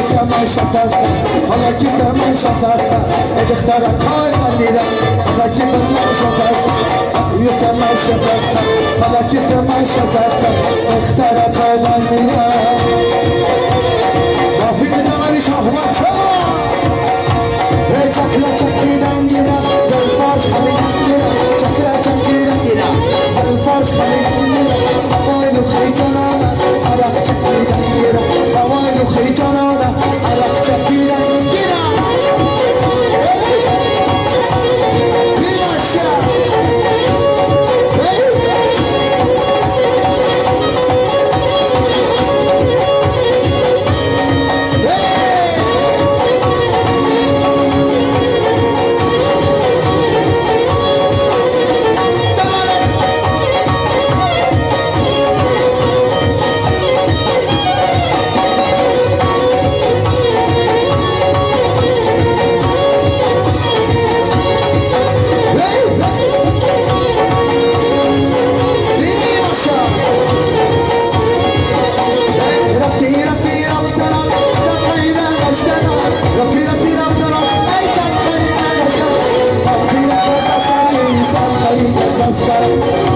كمان شصرت حالا کی سمن شصرت ادختار کار نمیره حالا کی من شصرت کمان شصرت حالا کی سمن شصرت ادختار کار نمیره با فکر ناری شهوت چما چکلا چکیدن گیره زلفاش خمیدن گیره چکلا چکیدن گیره زلفاش خمیدن گیره اوایلو خیجانانا عرق چکیدن گیره اوایلو خیجانانا عرق چکیدن گیره بیماشا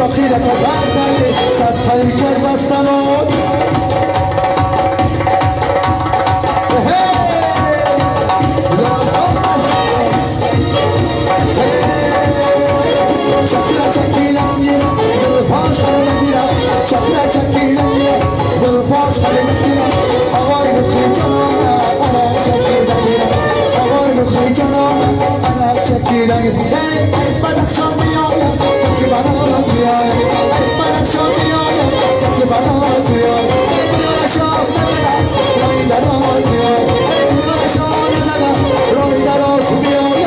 فقیرت و بزنی صد خیلی کرد بستنات چکره چکیرم گیرم زلفاش خیلی گیرم چکره چکیرم گیرم زلفاش خیلی گیرم آقای نخی جنانه عرق چکیرم گیرم آقای نخی جنانه عرق چکیرم گیرم ای بدخشان بیایم که بناز بیایم ای بدخشان بیایم که بناز بیایم ای بیار شام نزدم رای دراز بیایم ای بیار شام نزدم رای دراز بیایم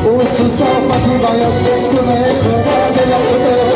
Ususah mati bayas, tu me khona de la khona.